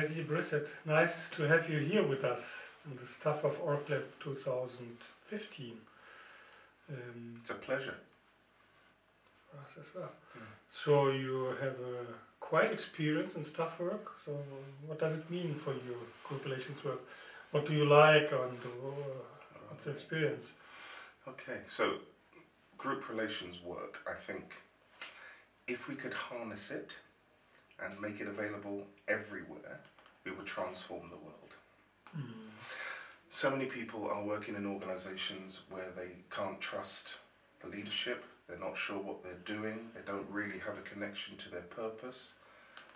Leslie Brissett, nice to have you here with us in the Staff of OrgLab 2015. It's a pleasure. For us as well. So you have quite experience in staff work, so what does it mean for you, group relations work? What do you like and what's your experience? Okay, so group relations work, I think, if we could harness it and make it available everywhere, we would transform the world. So many people are working in organizations where they can't trust the leadership, they're not sure what they're doing, they don't really have a connection to their purpose,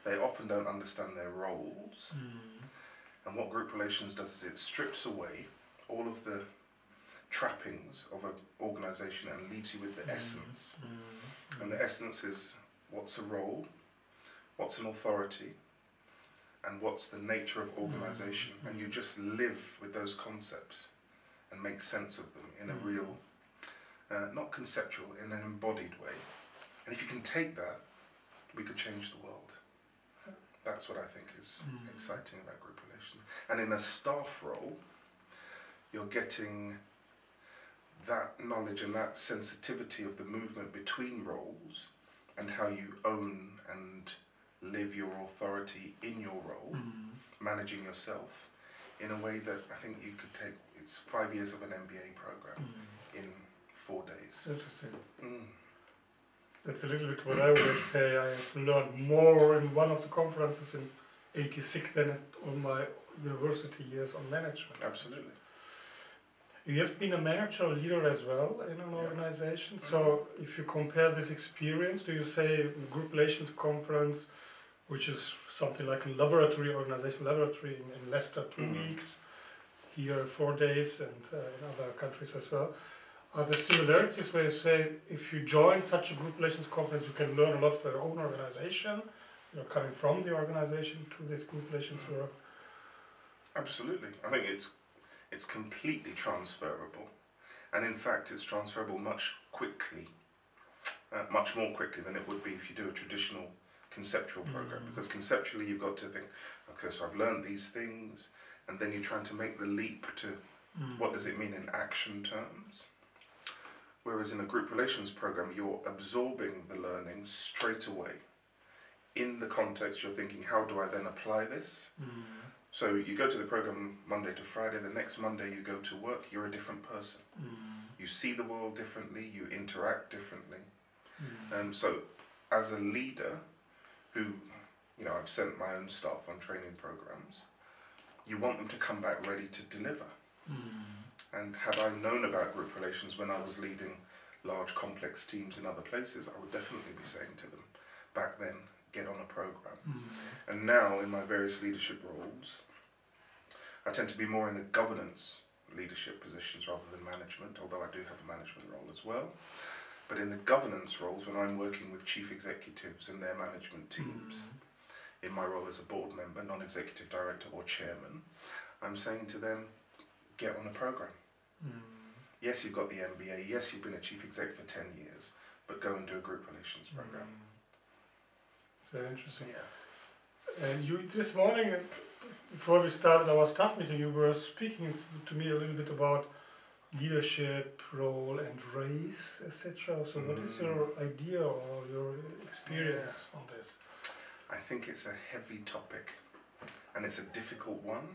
they often don't understand their roles. And what group relations does is it strips away all of the trappings of an organization and leaves you with the essence. And the essence is what's a role, what's an authority, and what's the nature of organization. And you just live with those concepts and make sense of them in a real, not conceptual, in an embodied way. And if you can take that, we could change the world. That's what I think is exciting about group relations. And in a staff role, you're getting that knowledge and that sensitivity of the movement between roles and how you own and live your authority in your role, managing yourself, in a way that I think you could take, it's 5 years of an MBA program in 4 days. Interesting. That's a little bit what I always say. I have learned more in one of the conferences in '86 than at all my university years on management. Absolutely. You have been a manager or leader as well in an organization. So if you compare this experience, do you say group relations conference, which is something like a laboratory organization, laboratory in Leicester 2 weeks, here 4 days, and in other countries as well. Are there similarities where you say if you join such a group relations conference, you can learn a lot for your own organization, you're coming from the organization to this group relations work? Absolutely. I think it's completely transferable, and in fact it's transferable much more quickly than it would be if you do a traditional conceptual program, because conceptually you've got to think, okay, so I've learned these things, and then you're trying to make the leap to what does it mean in action terms. Whereas in a group relations program, you're absorbing the learning straight away. In the context, you're thinking, how do I then apply this? So you go to the program Monday to Friday, the next Monday you go to work, you're a different person. You see the world differently, you interact differently. So as a leader who, you know, I've sent my own staff on training programs, you want them to come back ready to deliver. And had I known about group relations when I was leading large complex teams in other places, I would definitely be saying to them, back then, get on a program. And now in my various leadership roles, I tend to be more in the governance leadership positions rather than management, although I do have a management role as well. But in the governance roles, when I'm working with chief executives and their management teams, in my role as a board member, non-executive director or chairman, I'm saying to them, get on a program. Yes, you've got the MBA, yes, you've been a chief exec for 10 years, but go and do a group relations program. It's very interesting. And you, this morning, before we started our staff meeting, you were speaking to me a little bit about leadership, role and race, etc. So what is your idea or your experience on this? I think it's a heavy topic and it's a difficult one,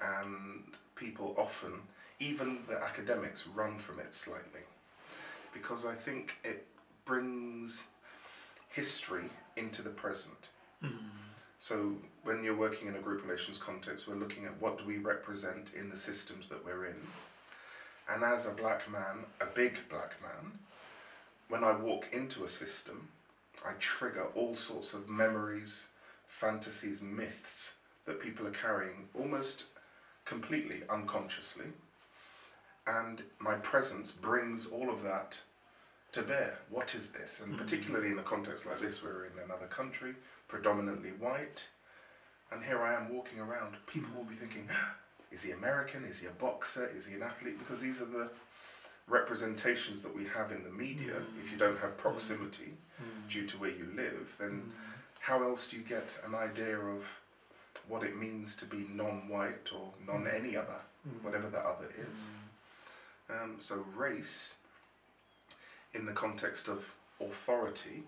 and people often, even the academics, run from it slightly, because I think it brings history into the present. So when you're working in a group relations context, we're looking at what do we represent in the systems that we're in. And as a black man, a big black man, when I walk into a system, I trigger all sorts of memories, fantasies, myths that people are carrying almost completely unconsciously. And my presence brings all of that to bear. What is this? And particularly in a context like this, we're in another country, predominantly white, and here I am walking around. People will be thinking, is he American? Is he a boxer? Is he an athlete? Because these are the representations that we have in the media. If you don't have proximity due to where you live, then how else do you get an idea of what it means to be non-white or non-any other, whatever that other is. So race, in the context of authority,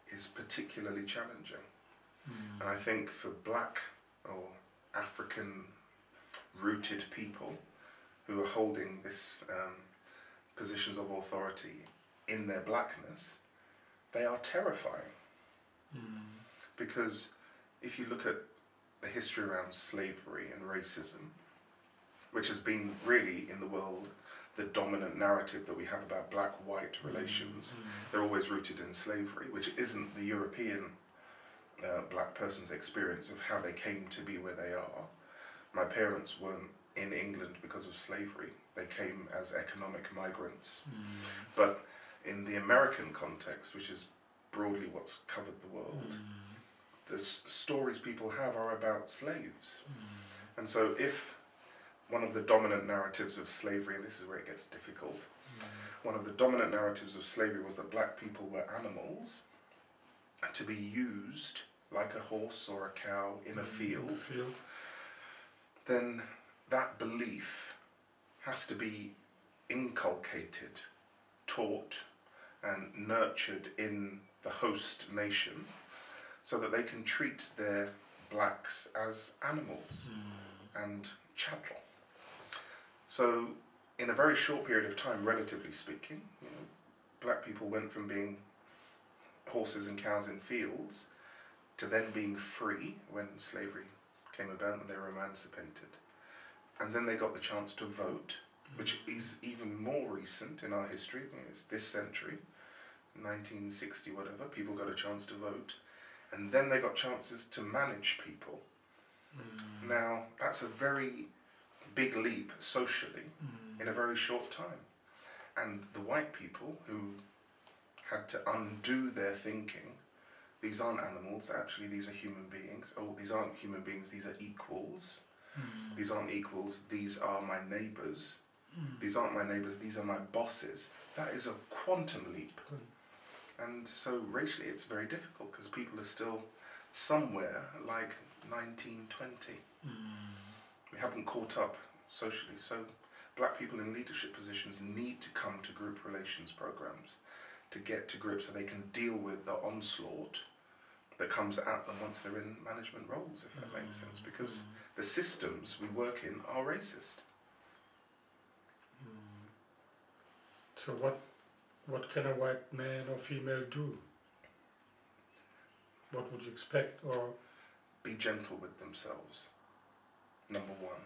is particularly challenging. And I think for black or African rooted people who are holding this positions of authority in their blackness, they are terrifying. Because if you look at the history around slavery and racism, which has been really in the world the dominant narrative that we have about black-white relations, they're always rooted in slavery, which isn't the European black person's experience of how they came to be where they are. My parents weren't in England because of slavery. They came as economic migrants. But in the American context, which is broadly what's covered the world, the stories people have are about slaves. And so if one of the dominant narratives of slavery, and this is where it gets difficult, one of the dominant narratives of slavery was that black people were animals to be used like a horse or a cow in a field, then that belief has to be inculcated, taught and nurtured in the host nation so that they can treat their blacks as animals and chattel. So in a very short period of time, relatively speaking, you know, black people went from being horses and cows in fields to then being free when slavery came about and they were emancipated. And then they got the chance to vote, which is even more recent in our history. It's this century, 1960 whatever, people got a chance to vote. And then they got chances to manage people. Now, that's a very big leap socially in a very short time. And the white people who had to undo their thinking, these aren't animals, actually these are human beings. Oh, these aren't human beings, these are equals. These aren't equals, these are my neighbours. These aren't my neighbours, these are my bosses. That is a quantum leap. And so racially it's very difficult because people are still somewhere like 1920. We haven't caught up socially. So black people in leadership positions need to come to group relations programs to get to grips so they can deal with the onslaught that comes at them once they're in management roles, if that makes sense, because the systems we work in are racist. So what can a white man or female do? What would you expect? Or be gentle with themselves, number one.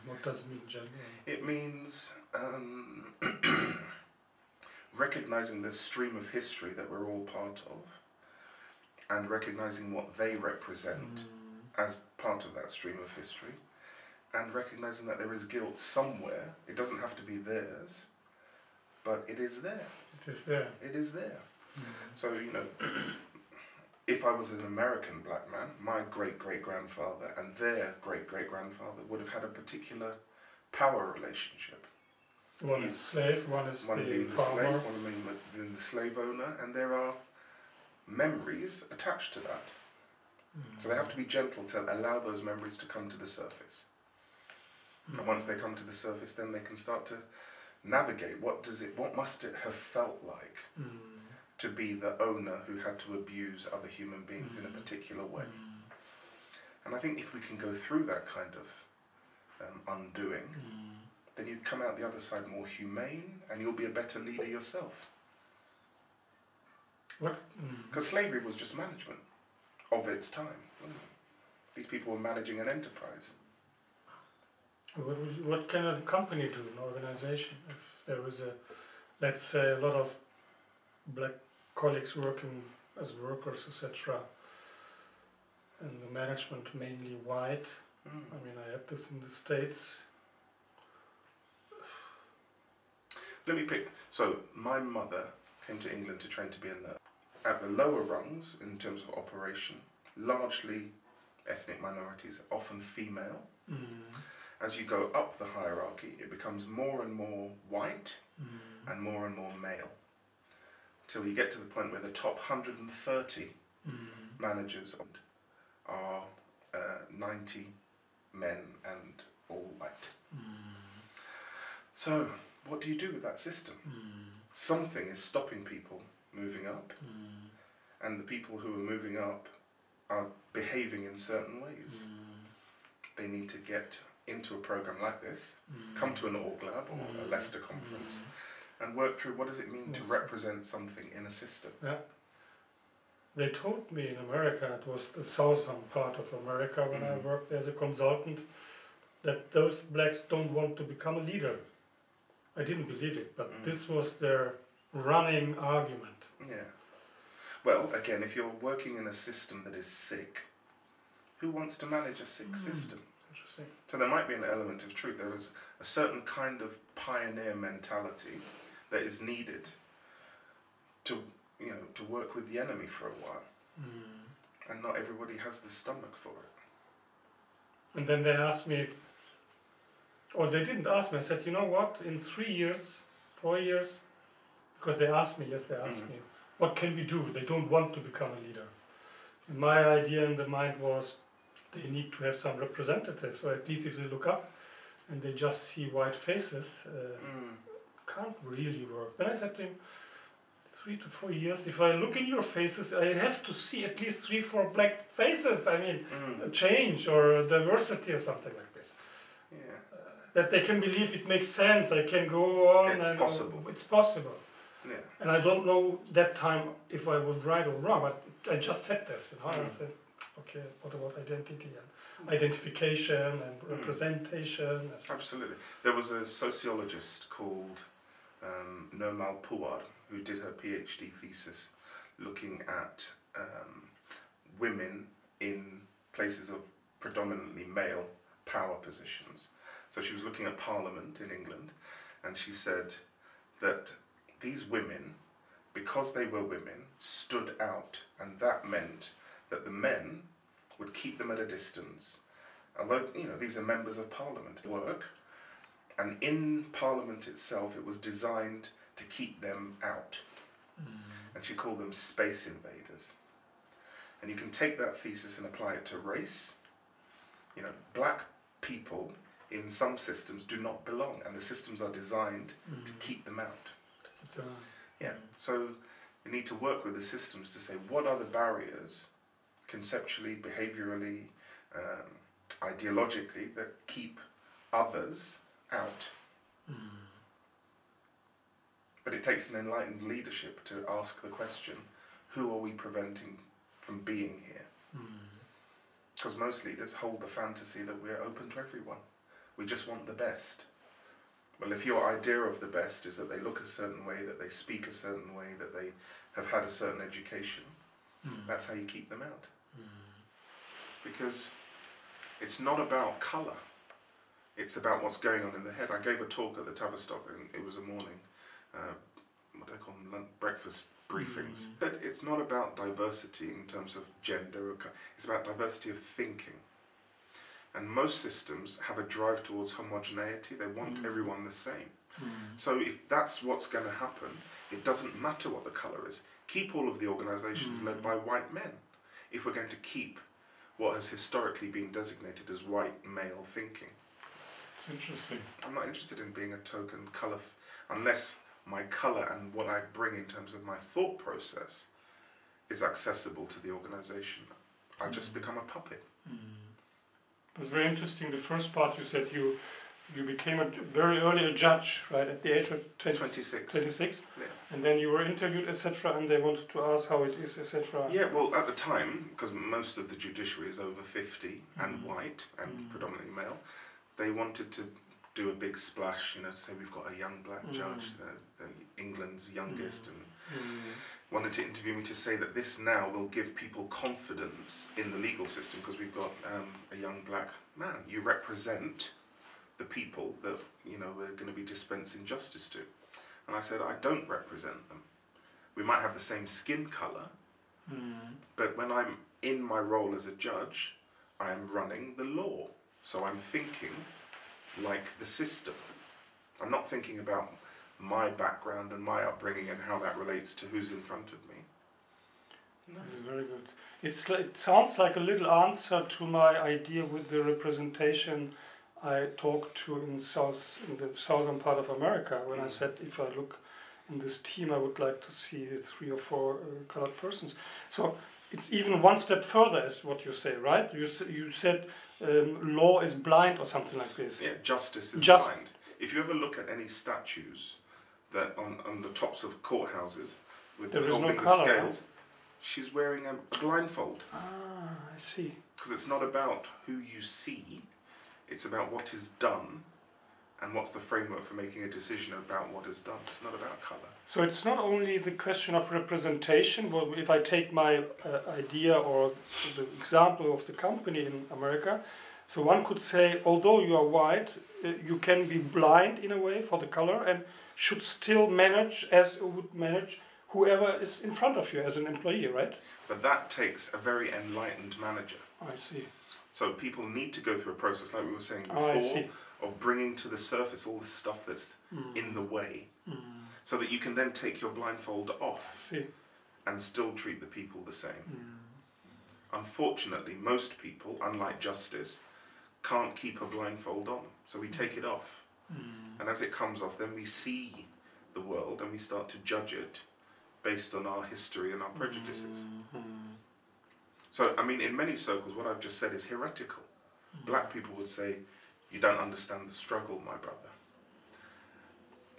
What does it mean gentle? It means recognizing the stream of history that we're all part of and recognizing what they represent as part of that stream of history and recognizing that there is guilt somewhere. It doesn't have to be theirs, but it is there. It is there. It is there. So, you know, if I was an American black man, my great-great-grandfather and their great-great-grandfather would have had a particular power relationship. One is slave, one is one the being the farmer. slave, one being the slave owner, and there are memories attached to that. So they have to be gentle to allow those memories to come to the surface. And once they come to the surface, then they can start to navigate what must it have felt like to be the owner who had to abuse other human beings in a particular way. And I think if we can go through that kind of undoing, then you come out the other side more humane and you'll be a better leader yourself. Because slavery was just management of its time, wasn't it? These people were managing an enterprise. What can a company do, an organization, if there was let's say, a lot of black colleagues working as workers, etc., and the management mainly white? I mean, I had this in the States. Let me pick. So, my mother came to England to train to be a nurse. At the lower rungs, in terms of operation, largely ethnic minorities, often female. As you go up the hierarchy, it becomes more and more white and more male. Till you get to the point where the top 130 managers are 90 men and all white. So, what do you do with that system? Something is stopping people moving up, and the people who are moving up are behaving in certain ways. They need to get into a program like this, come to an org lab or a Leicester conference, and work through what does it mean to represent something in a system. Yeah. They told me in America, it was the southern part of America when I worked as a consultant, that those blacks don't want to become a leader. I didn't believe it, but this was their running argument. Yeah. Well, again, if you're working in a system that is sick, who wants to manage a sick system? Interesting. So there might be an element of truth. There is a certain kind of pioneer mentality that is needed to, you know, to work with the enemy for a while. And not everybody has the stomach for it. And then they asked me, or they didn't ask me, I said, you know what, in 3 years, 4 years, because they asked me, yes, they asked me, what can we do? They don't want to become a leader. And my idea in the mind was, they need to have some representatives, so at least if they look up and they just see white faces, can't really work. Then I said to him, 3 to 4 years, if I look in your faces, I have to see at least 3, 4 black faces. I mean, a change or a diversity or something like this. Yeah. That they can believe it makes sense, I can go on. It's possible. It's possible. Yeah. And I don't know that time if I was right or wrong, but I just said this, you know. I said, okay, what about identity and identification and representation? Absolutely. There was a sociologist called Nirmal Puwar who did her PhD thesis looking at women in places of predominantly male power positions. So she was looking at Parliament in England, and she said that these women, because they were women, stood out, and that meant that the men would keep them at a distance. Although, you know, these are members of Parliament work, and in Parliament itself it was designed to keep them out. And she called them space invaders. And you can take that thesis and apply it to race. You know, black people in some systems do not belong, and the systems are designed to keep them out. Yeah. So you need to work with the systems to say, what are the barriers, conceptually, behaviourally, ideologically, that keep others out? But it takes an enlightened leadership to ask the question, who are we preventing from being here? Because most leaders hold the fantasy that we're open to everyone. We just want the best. Well, if your idea of the best is that they look a certain way, that they speak a certain way, that they have had a certain education, that's how you keep them out. Because it's not about colour. It's about what's going on in the head. I gave a talk at the Tavistock, and it was a morning, what do they call them, breakfast briefings. It's not about diversity in terms of gender, it's about diversity of thinking. And most systems have a drive towards homogeneity. They want everyone the same. So if that's what's going to happen, it doesn't matter what the colour is. Keep all of the organisations led by white men, if we're going to keep what has historically been designated as white male thinking. It's interesting. I'm not interested in being a token colour, unless my colour and what I bring in terms of my thought process is accessible to the organisation. I just become a puppet. It was very interesting. The first part you said you became very early a judge, right, at the age of 26. 26. Yeah. And then you were interviewed, etc., and they wanted to ask how it is, etc. Yeah, well, at the time, because most of the judiciary is over 50 and white and predominantly male, they wanted to do a big splash, you know, to say we've got a young black judge, England's youngest, and wanted to interview me to say that this now will give people confidence in the legal system because we've got a young black man. You represent the people that, you know, we're going to be dispensing justice to. And I said, I don't represent them. We might have the same skin colour, but when I'm in my role as a judge, I am running the law. So I'm thinking like the system. I'm not thinking about my background and my upbringing and how that relates to who's in front of me. No. This is very good. It sounds like a little answer to my idea with the representation I talked to in the southern part of America, when I said if I look in this team I would like to see 3 or 4 colored persons. So it's even one step further, is what you say, right? You said law is blind or something like this. Yeah, justice is blind. If you ever look at any statues that on the tops of courthouses with holding the scales, she's wearing a blindfold. Ah, I see. Because it's not about who you see, it's about what is done and what's the framework for making a decision about what is done. It's not about colour. So it's not only the question of representation. Well, if I take my idea or the example of the company in America, so one could say, although you are white, you can be blind in a way for the color and should still manage as you would manage whoever is in front of you as an employee, right? But that takes a very enlightened manager. I see. So people need to go through a process, like we were saying before, of bringing to the surface all the stuff that's in the way, so that you can then take your blindfold off and still treat the people the same. Unfortunately, most people, unlike justice, can't keep a blindfold on, so we take it off. And as it comes off, then we see the world and we start to judge it based on our history and our prejudices. So, I mean, in many circles, what I've just said is heretical. Black people would say, you don't understand the struggle, my brother.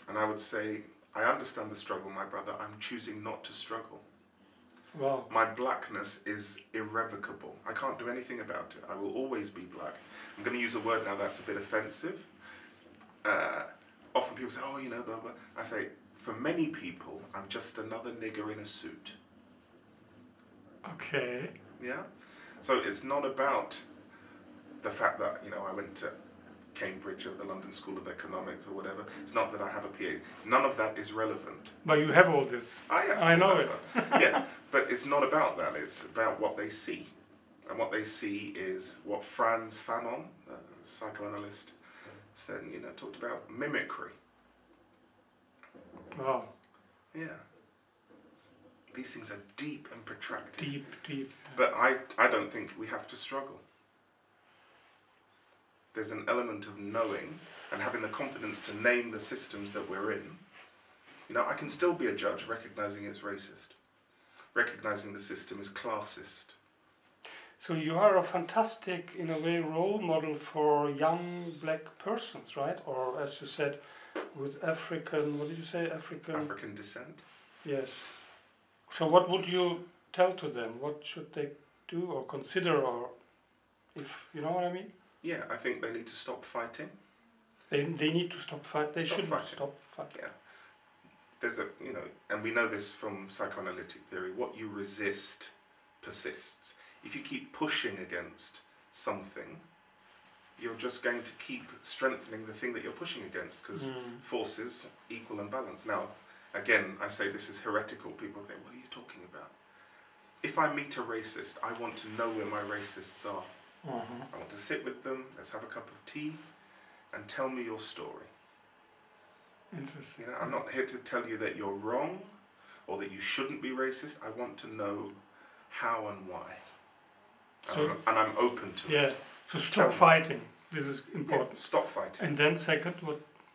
And I would say, I understand the struggle, my brother. I'm choosing not to struggle. Wow. My blackness is irrevocable. I can't do anything about it. I will always be black. I'm going to use a word now that's a bit offensive. Often people say, oh, you know, blah, blah. I say, for many people, I'm just another nigger in a suit. Okay. Yeah? So it's not about the fact that, you know, I went to Cambridge or the London School of Economics or whatever. It's not that I have a PhD. None of that is relevant. But you have all this. I know it. Yeah, but it's not about that. It's about what they see. And what they see is what Franz Fanon, a psychoanalyst, said, you know, talked about mimicry. Wow. Yeah. These things are deep and protracted. Deep. But I don't think we have to struggle. There's an element of knowing and having the confidence to name the systems that we're in. You know, I can still be a judge recognizing it's racist, recognizing the system is classist. So you are a fantastic, in a way, role model for young black persons, right? Or as you said, with African, what did you say, African descent. Yes. So what would you tell to them? What should they do or consider, or if, you know what I mean? Yeah, I think they need to stop fighting. They need to stop fighting. They shouldn't stop fighting. Yeah. There's a, you know, and we know this from psychoanalytic theory, what you resist persists. If you keep pushing against something, you're just going to keep strengthening the thing that you're pushing against, because forces equal and balance. Now, again, I say this is heretical. People think, what are you talking about? If I meet a racist, I want to know where my racists are. I want to sit with them, let's have a cup of tea, and tell me your story. Interesting. You know, I'm not here to tell you that you're wrong, or that you shouldn't be racist. I want to know how and why. And I'm open to it. So stop fighting. This is important. Yeah, stop fighting. And then second,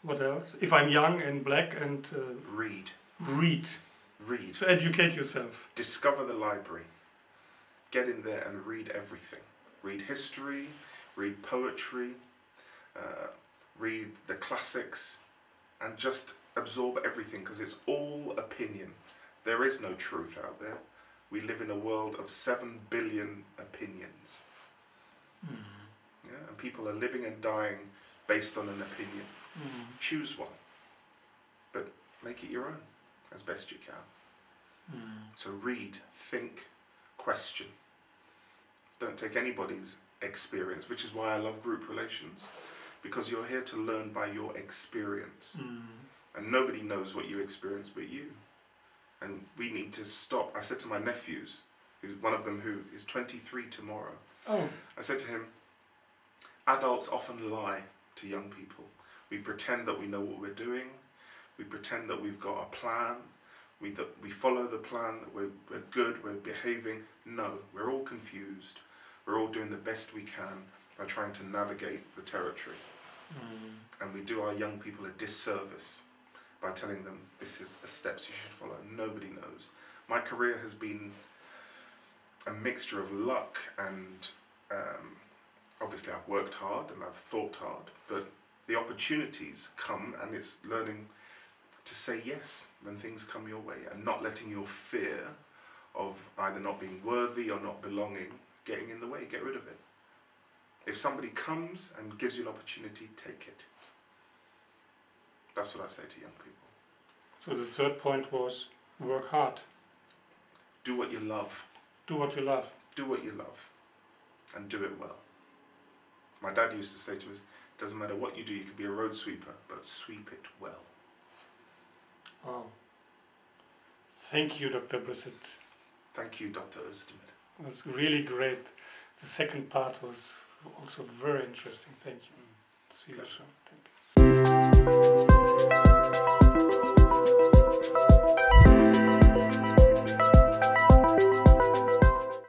what else? If I'm young and black and... read. Read. So educate yourself. Discover the library. Get in there and read everything. Read history, read poetry, read the classics, and just absorb everything, because it's all opinion. There is no truth out there. We live in a world of 7 billion opinions. Yeah, and people are living and dying based on an opinion. Choose one, but make it your own as best you can. So read, think, question. Don't take anybody's experience, which is why I love group relations, because you're here to learn by your experience. And nobody knows what you experience but you. And we need to stop. I said to my nephews, one of them who is 23 tomorrow, I said to him, adults often lie to young people. We pretend that we know what we're doing. We pretend that we've got a plan. we follow the plan, that we're good, we're behaving. No, we're all confused. We're all doing the best we can by trying to navigate the territory. And we do our young people a disservice by telling them this is the steps you should follow. Nobody knows. My career has been a mixture of luck and obviously I've worked hard and I've thought hard, but the opportunities come, and it's learning to say yes when things come your way and not letting your fear of either not being worthy or not belonging getting in the way. Get rid of it. If somebody comes and gives you an opportunity, take it. That's what I say to young people. So the third point was work hard. Do what you love. Do what you love. Do what you love. And do it well. My dad used to say to us, it doesn't matter what you do, you could be a road sweeper, but sweep it well. Wow. Thank you, Dr. Brissett. Thank you, Dr. Özdemir. It was really great. The second part was also very interesting. Thank you. See you soon. Thank you.